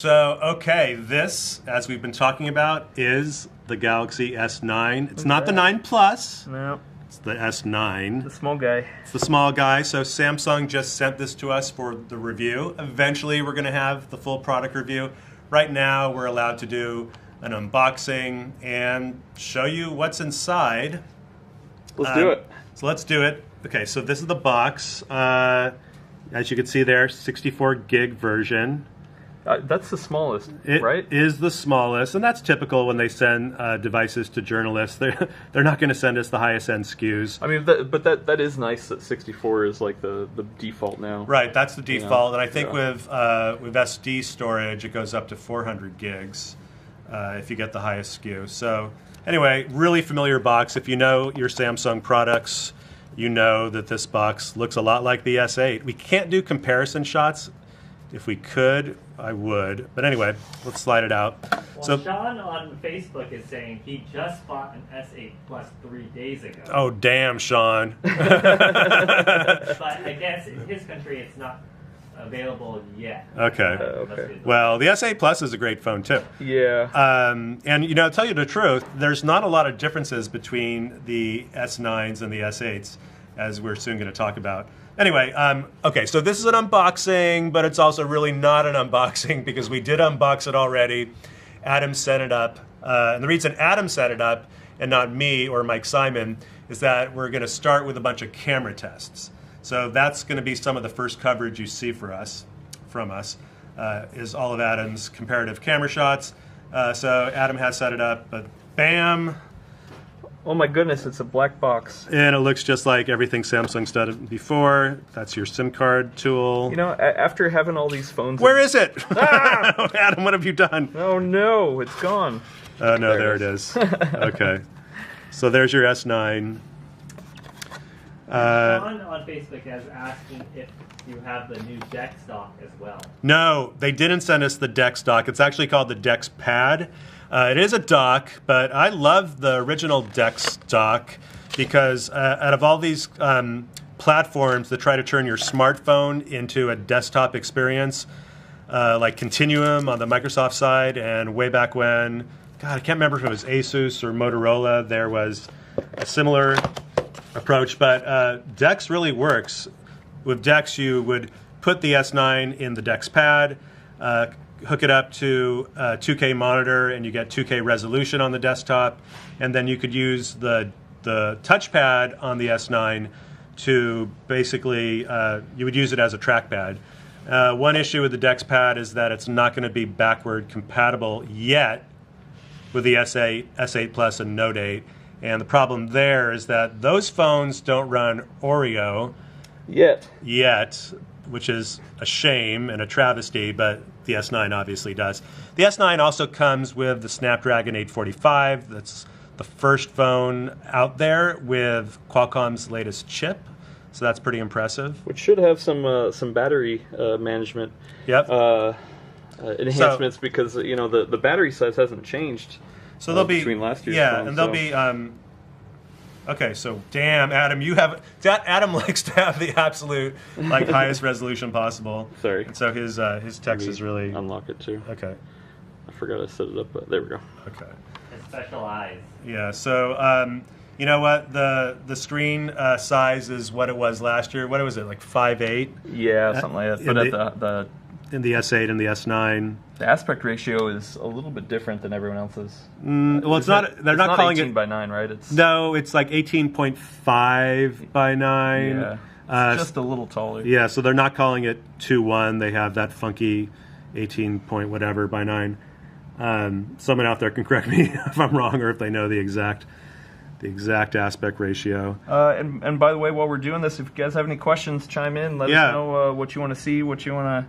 So, okay, this, as we've been talking about, is the Galaxy S9. It's not the 9 Plus. No. It's the S9. The small guy. It's the small guy. So Samsung just sent this to us for the review. Eventually, we're going to have the full product review. Right now, we're allowed to do an unboxing and show you what's inside. Let's do it. So let's do it. Okay, so this is the box. As you can see there, 64 gig version. That's the smallest, right? It is the smallest, and that's typical when they send devices to journalists. They're not going to send us the highest end SKUs. I mean, but that is nice that 64 is like the default now. Right, that's the default, and I think with SD storage, it goes up to 400 gigs if you get the highest SKU. So anyway, really familiar box. If you know your Samsung products, you know that this box looks a lot like the S8. We can't do comparison shots. If we could, I would. But anyway, let's slide it out. Well, so Sean on Facebook is saying he just bought an S8 Plus 3 days ago. Oh, damn, Sean. But I guess in his country it's not available yet. Okay. Okay. Well, the S8 Plus is a great phone, too. Yeah. And, you know, to tell you the truth, there's not a lot of differences between the S9s and the S8s, as we're soon going to talk about. Anyway, okay, so this is an unboxing, but it's also really not an unboxing because we did unbox it already. Adam set it up. And the reason Adam set it up and not me or Mike Simon is that we're going to start with a bunch of camera tests. So that's going to be some of the first coverage you see from us, is all of Adam's comparative camera shots. So Adam has set it up, but bam. Oh my goodness, it's a black box. And it looks just like everything Samsung's done before. That's your SIM card tool. You know, after having all these phones... Where is it? Ah! Adam, what have you done? Oh no, it's gone. Oh no, there it is. Okay. So there's your S9. Sean on Facebook is asking if you have the new Dex dock as well. No, they didn't send us the Dex dock. It's actually called the Dex Pad. It is a dock, but I love the original Dex dock because out of all these platforms that try to turn your smartphone into a desktop experience, like Continuum on the Microsoft side, and way back when, God, I can't remember if it was Asus or Motorola, there was a similar approach, but Dex really works. With Dex, you would put the S9 in the Dex Pad, hook it up to a 2K monitor, and you get 2K resolution on the desktop. And then you could use the touchpad on the S9 to basically, you would use it as a trackpad. One issue with the Dex Pad is that it's not going to be backward compatible yet with the S8, S8 Plus, and Note 8. And the problem there is that those phones don't run Oreo Yet, which is a shame and a travesty, but the S9 obviously does. The S9 also comes with the Snapdragon 845. That's the first phone out there with Qualcomm's latest chip, so that's pretty impressive. which should have some battery management enhancements because you know the battery size hasn't changed. So they'll be between last year's yeah, phones, and they'll so. be. Okay, so damn, Adam, Adam likes to have the absolute highest resolution possible. Sorry. And so his text is really Unlock it too. okay. I forgot I set it up, but there we go. Okay. His special eyes. Yeah. So you know what, the screen size is what it was last year. What was it, like 5.8? Yeah, something like that. But in the S8 and the S9. the aspect ratio is a little bit different than everyone else's. Well, it's not. They're not calling 18 it by 9, right? It's No, it's like 18.5 by 9. Yeah, it's just a little taller. Yeah, so they're not calling it 2.1. They have that funky 18 point whatever by 9. Someone out there can correct me if I'm wrong or if they know the exact aspect ratio. And by the way, while we're doing this, if you guys have any questions, chime in. Let us know what you want to see, what you want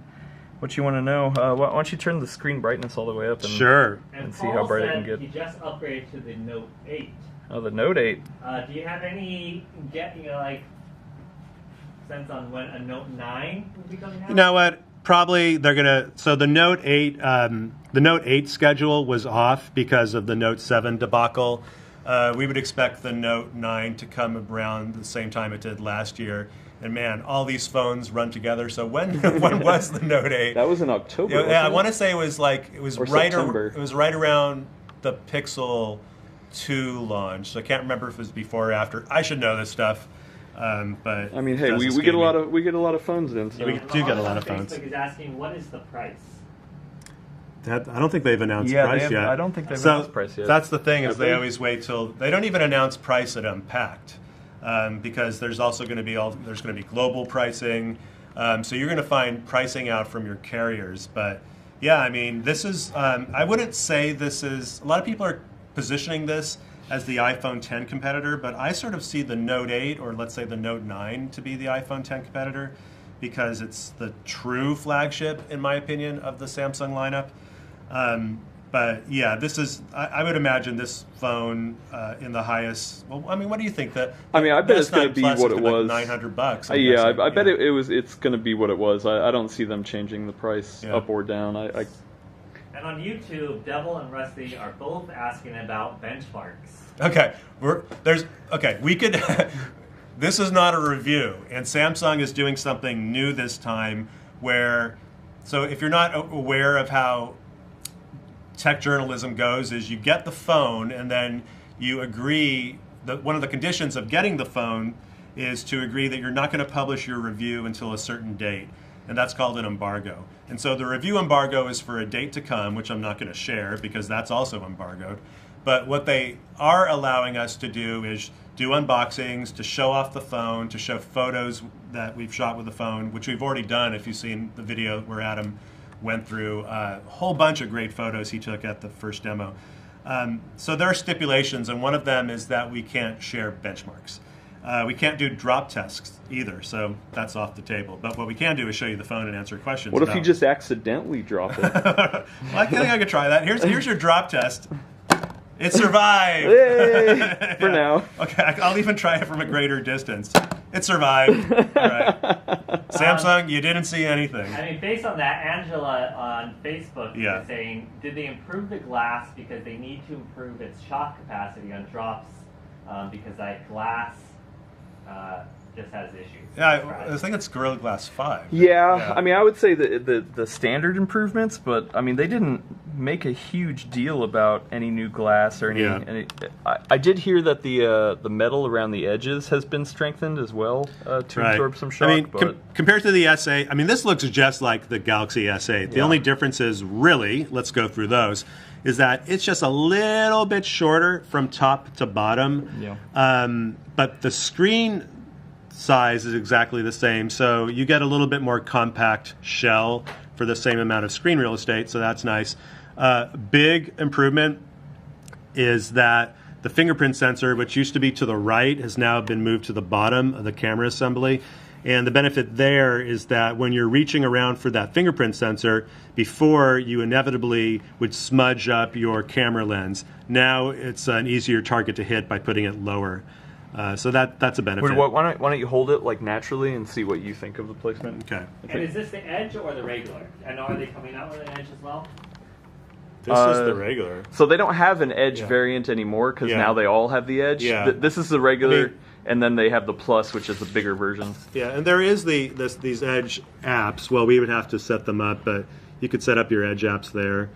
to know. Why don't you turn the screen brightness all the way up and Sure. And see how bright it can get. He just upgraded to the Note 8. Oh, the Note 8. Do you have any sense on when a Note 9 will be coming out? You know what? Probably they're gonna. So the Note 8, schedule was off because of the Note 7 debacle. We would expect the Note 9 to come around the same time it did last year, And man, all these phones run together. So when was the Note 8? That was in October. Yeah, I want to say it was September. It was right around the Pixel 2 launch. So I can't remember if it was before or after. I should know this stuff. But I mean, hey, we get a lot of phones in. So. Yeah, we do get a lot of phones. Facebook is asking, what is the price? I don't think they've announced price yet. I don't think they've announced price yet. That's the thing, is they always wait till they don't even announce price at Unpacked, because there's also going to be global pricing. So you're going to find pricing out from your carriers. But yeah, I mean, this is I wouldn't say this is. A lot of people are positioning this as the iPhone 10 competitor, but I sort of see the Note 8 or let's say the Note 9 to be the iPhone 10 competitor, because it's the true flagship, in my opinion, of the Samsung lineup. But yeah, this is. I would imagine this phone in the highest. Well, I mean, what do you think? I bet it's going to be what it was. Like $900. Yeah, I bet it's going to be what it was. I don't see them changing the price up or down. And on YouTube, Devil and Rusty are both asking about benchmarks. Okay, we could. This is not a review, and Samsung is doing something new this time. So if you're not aware of how tech journalism goes, is you get the phone and then you agree that one of the conditions of getting the phone is to agree that you're not going to publish your review until a certain date, and that's called an embargo. And so the review embargo is for a date to come, which I'm not going to share because that's also embargoed. But what they are allowing us to do is do unboxings, to show off the phone, to show photos that we've shot with the phone, which we've already done if you've seen the video where Adam went through a whole bunch of great photos he took at the first demo. So there are stipulations, and one of them is that we can't share benchmarks. We can't do drop tests either, so that's off the table. But what we can do is show you the phone and answer questions. What if you just accidentally drop it? Well, I think I could try that. Here's your drop test. It survived! Yay! For now. Okay, I'll even try it from a greater distance. It survived. All right. Samsung, you didn't see anything. I mean, based on that, Angela on Facebook is saying, did they improve the glass because they need to improve its shock capacity on drops because that glass just has issues? Yeah, I think it's Gorilla Glass 5. Yeah, I mean, I would say the standard improvements, but I mean, they didn't make a huge deal about any new glass or any. Yeah. I did hear that the metal around the edges has been strengthened as well to absorb some shock. I mean, compared to the S8, I mean, this looks just like the Galaxy S8. The only difference is really, let's go through those, is that it's just a little bit shorter from top to bottom. Yeah. But the screen size is exactly the same, so you get a little bit more compact shell for the same amount of screen real estate, so that's nice. Big improvement is that the fingerprint sensor, which used to be to the right, has now been moved to the bottom of the camera assembly. And the benefit there is that when you're reaching around for that fingerprint sensor, before you inevitably would smudge up your camera lens. Now it's an easier target to hit by putting it lower. So that's a benefit. Wait, why don't you hold it like naturally and see what you think of the placement? Okay. And is this the Edge or the regular? And are they coming out with an Edge as well? This is the regular. So they don't have an Edge variant anymore because now they all have the Edge. Yeah. This is the regular, and then they have the Plus, which is the bigger version. Yeah, and there is these Edge apps. Well, we would have to set them up, but you could set up your Edge apps there.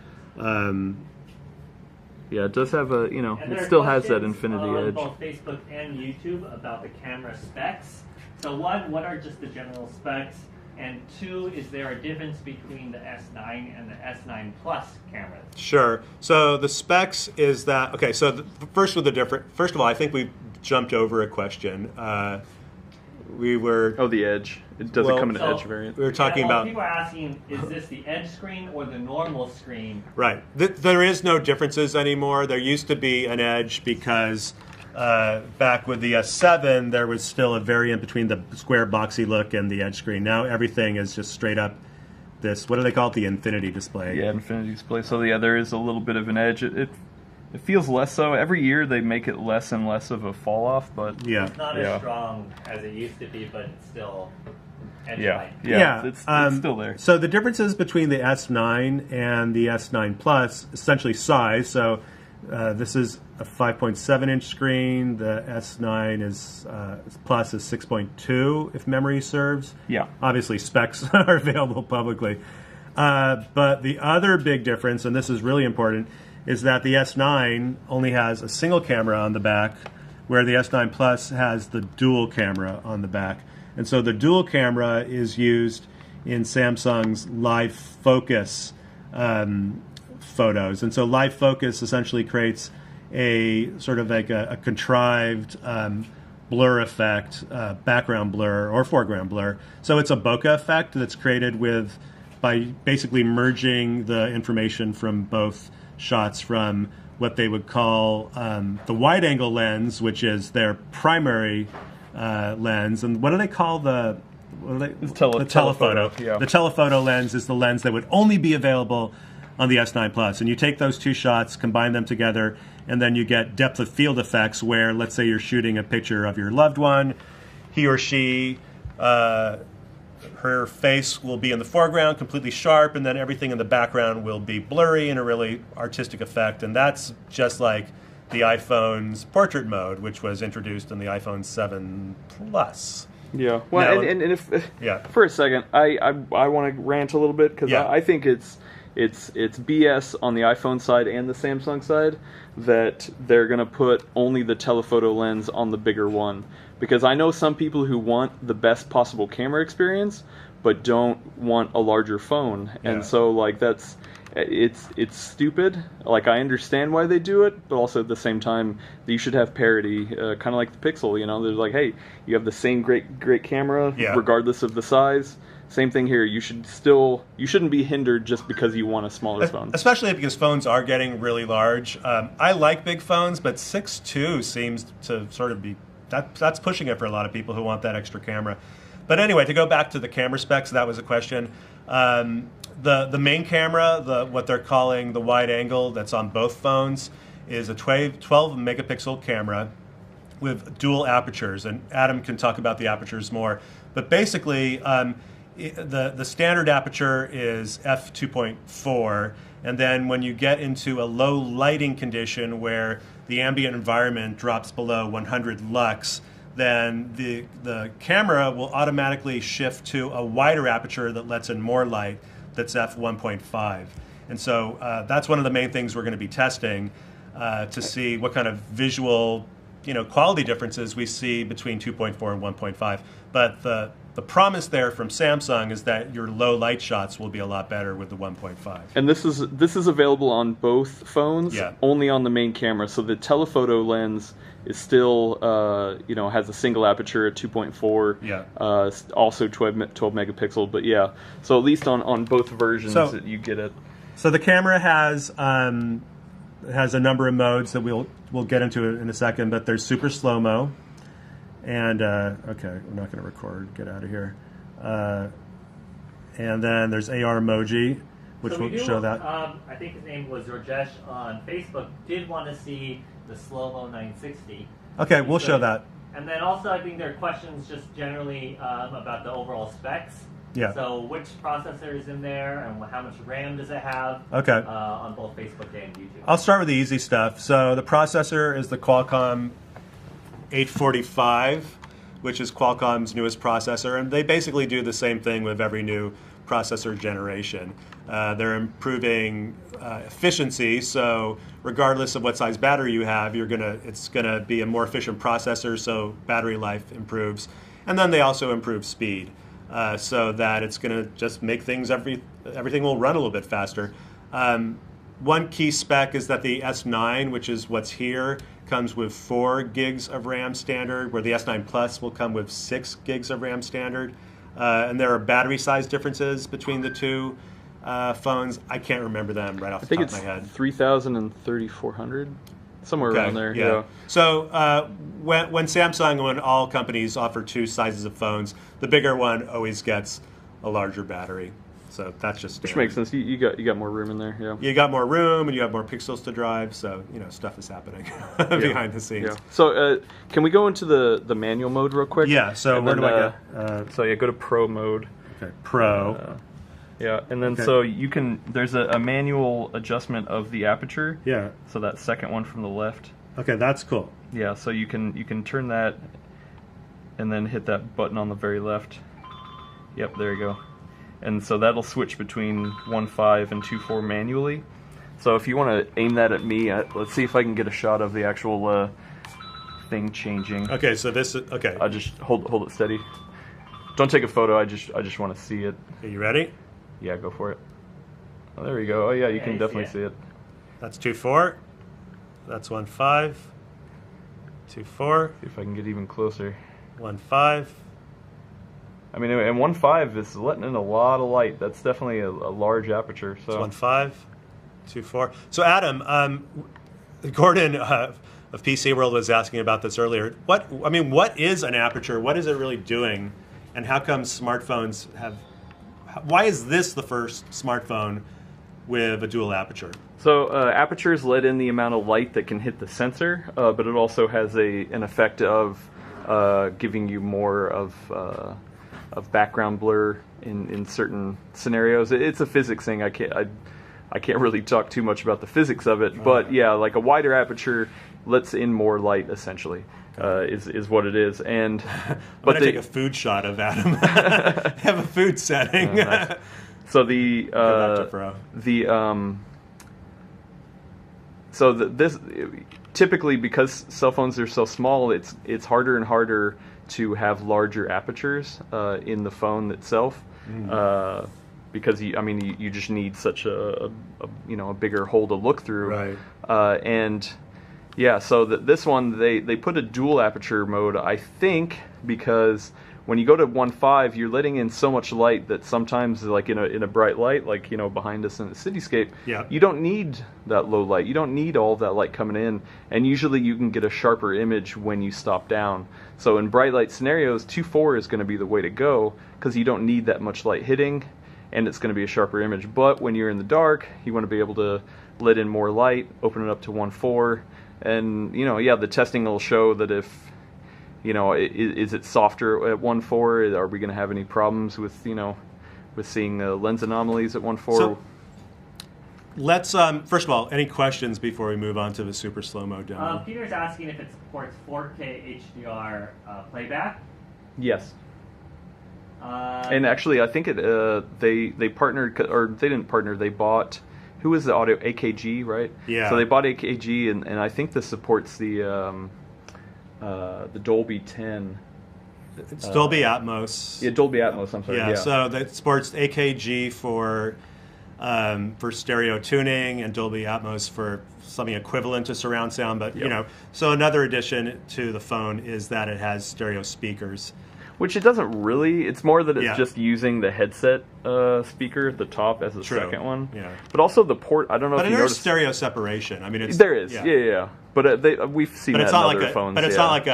Yeah, it does have it still has that Infinity Edge. Both Facebook and YouTube about the camera specs. So one, what are just the general specs? And two, is there a difference between the S9 and the S9 Plus cameras? Sure. So the specs is that, okay, so first of all, I think we jumped over a question. the Edge. It doesn't come in an Edge variant. We were talking about... People are asking, is this the Edge screen or the normal screen? Right. There is no differences anymore. There used to be an Edge because back with the S7, there was still a variant between the square boxy look and the Edge screen. Now everything is just straight up this, what do they call it, the Infinity display. Yeah, Infinity display. So yeah, there is a little bit of an Edge. It feels less so. Every year they make it less and less of a fall off, but it's not as strong as it used to be, but it's still Edge light. It's still there. So the differences between the S9 and the S9 Plus, essentially size. So This is a 5.7-inch screen. The S9 is Plus is 6.2, if memory serves. Yeah. Obviously, specs are available publicly. But the other big difference, and this is really important, is that the S9 only has a single camera on the back, where the S9 Plus has the dual camera on the back. And so the dual camera is used in Samsung's live focus photos. And so live focus essentially creates a sort of like a contrived blur effect, background blur or foreground blur. So it's a bokeh effect that's created by basically merging the information from both shots from what they would call the wide-angle lens, which is their primary lens. And what do they call the telephoto? Yeah. The telephoto lens is the lens that would only be available on the S9 Plus. And you take those two shots, combine them together, and then you get depth of field effects where, let's say you're shooting a picture of your loved one, he or she, her face will be in the foreground, completely sharp, and then everything in the background will be blurry in a really artistic effect. And that's just like the iPhone's portrait mode, which was introduced in the iPhone 7 Plus. Yeah. Well, now, and if for a second, I want to rant a little bit because I think it's BS on the iPhone side and the Samsung side that they're going to put only the telephoto lens on the bigger one. Because I know some people who want the best possible camera experience, but don't want a larger phone. Yeah. And so, like, it's stupid. Like, I understand why they do it, but also at the same time, you should have parity, kind of like the Pixel, you know? They're like, hey, you have the same great camera, regardless of the size. Same thing here. You shouldn't be hindered just because you want a smaller phone. Especially because phones are getting really large. I like big phones, but 6'2" seems to sort of be... That's pushing it for a lot of people who want that extra camera. But anyway, to go back to the camera specs, that was a question. The main camera, what they're calling the wide angle that's on both phones, is a 12 megapixel camera with dual apertures. And Adam can talk about the apertures more. But basically, the standard aperture is f2.4. And then when you get into a low lighting condition where the ambient environment drops below 100 lux, then the camera will automatically shift to a wider aperture that lets in more light, that's f1.5. And so that's one of the main things we're going to be testing to see what kind of visual quality differences we see between 2.4 and 1.5. But the promise there from Samsung is that your low light shots will be a lot better with the 1.5. And this is available on both phones, only on the main camera. So the telephoto lens is still has a single aperture at 2.4, also 12 megapixel. But so at least on both versions you get it. So the camera has a number of modes that we'll get into in a second, but there's super slow-mo. And, okay, we're not going to record. Get out of here. And then there's AR emoji, which will show that. I think his name was Rajesh on Facebook, did want to see the slow-mo 960. Okay, we'll show that. And then also I think there are questions just generally about the overall specs. Yeah. So which processor is in there and how much RAM does it have? Okay. On both Facebook and YouTube. I'll start with the easy stuff. So the processor is the Qualcomm 845, which is Qualcomm's newest processor, and they basically do the same thing with every new processor generation. They're improving efficiency, so regardless of what size battery you have, it's gonna be a more efficient processor, so battery life improves. And then they also improve speed, so that it's gonna just make things everything will run a little bit faster. One key spec is that the S9, which is what's here, comes with 4 gigs of RAM standard, where the S9 Plus will come with 6 gigs of RAM standard. And there are battery size differences between the two phones. I can't remember them right off the top of my head. I think it's 3,000 and 3,400, somewhere around there. Yeah. So when Samsung and when all companies offer 2 sizes of phones, the bigger one always gets a larger battery. So that's just standard. Which makes sense. You got more room in there. Yeah. You got more room and you have more pixels to drive. So stuff is happening behind the scenes. Yeah. So can we go into the manual mode real quick? Yeah. So where do I go? Go to Pro mode. Okay. Pro. Yeah, and then so you can, there's a manual adjustment of the aperture. Yeah. So that second one from the left. Okay, that's cool. Yeah, so you can turn that and then hit that button on the very left. Yep, there you go. And so that'll switch between 1.5 and 2.4 manually. So if you want to aim that at me, let's see if I can get a shot of the actual thing changing. Okay, so this is, okay. I'll just hold it steady. Don't take a photo, I just want to see it. Are you ready? Yeah, go for it. Oh, there we go. Oh yeah, you can definitely see it. That's 2.4. That's 1.5. 2.4. See if I can get even closer. 1.5. I mean, and 1.5 is letting in a lot of light. That's definitely a large aperture. So it's 1.5, 2.4. So Adam, Gordon of PC World was asking about this earlier. What is an aperture? What is it really doing? And how come smartphones have? Why is this the first smartphone with a dual aperture? So apertures let in the amount of light that can hit the sensor, but it also has an effect of giving you more of background blur in certain scenarios. It's a physics thing. I can't really talk too much about the physics of it, but yeah, like a wider aperture lets in more light essentially. Is what it is, and but take a food shot of Adam. Have a food setting. Nice. So this typically, because cell phones are so small, it's harder and harder to have larger apertures in the phone itself, because you just need such a bigger hole to look through, right? And yeah, so this one they put a dual aperture mode, I think, because when you go to 1.5, you're letting in so much light that sometimes, like in a bright light, like behind us in the cityscape, you don't need that low light. You don't need all that light coming in, and usually you can get a sharper image when you stop down. So in bright light scenarios, 2.4 is going to be the way to go because you don't need that much light hitting, and it's going to be a sharper image. But when you're in the dark, you want to be able to let in more light, open it up to 1.4, and the testing will show that if is it softer at 1.4? Are we going to have any problems with seeing lens anomalies at 1.4? So let's first of all, any questions before we move on to the super slow-mo demo? Peter's asking if it supports 4K HDR playback. Yes. And actually, I think they partnered, or they didn't partner. They bought, who was the audio, AKG, right? Yeah. So they bought AKG, and I think this supports the Dolby 10. It's Dolby Atmos. Yeah, Dolby Atmos. I'm sorry. Yeah. So that supports AKG for stereo tuning and Dolby Atmos for something equivalent to surround sound. But so another addition to the phone is that it has stereo speakers. Which it doesn't really. It's more that it's just using the headset speaker at the top as the second one. Yeah. But also the port. I don't know if you noticed. But there's stereo separation. I mean, there is. Yeah. But we've seen that in other phones. But it's not like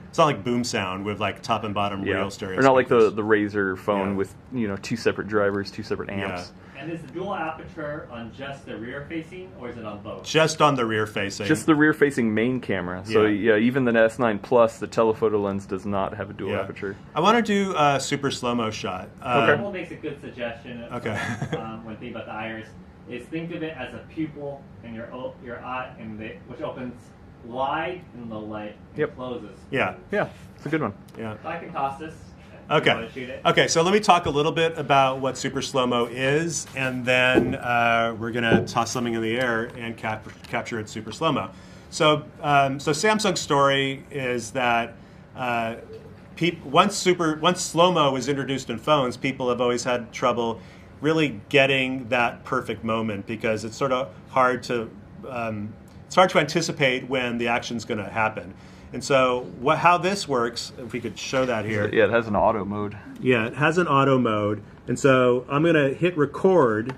it's not like boom sound with like top and bottom real stereo. Or not like the Razer phone with two separate drivers, two separate amps. And is the dual aperture on just the rear facing, or is it on both? Just on the rear facing. Just the rear facing main camera. So even the S9 Plus, the telephoto lens does not have a dual aperture. I want to do a super slow-mo shot. Apple makes a good suggestion. Okay. When thinking about the iris, is think of it as a pupil in your eye, which opens wide in the light and closes. Yeah, it's a good one. Yeah. So I can toss this. Okay, so let me talk a little bit about what super slow-mo is, and then we're going to toss something in the air and capture it super slow-mo. So Samsung's story is that once slow-mo was introduced in phones, people have always had trouble really getting that perfect moment because it's sort of hard to anticipate when the action's going to happen. And so how this works, if we could show that here. Yeah, it has an auto mode. Yeah, it has an auto mode. And so I'm going to hit record,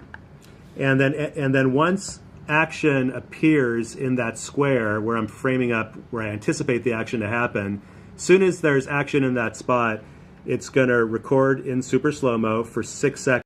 and then once action appears in that square where I'm framing up, where I anticipate the action to happen, as soon as there's action in that spot, it's going to record in super slow-mo for 6 seconds.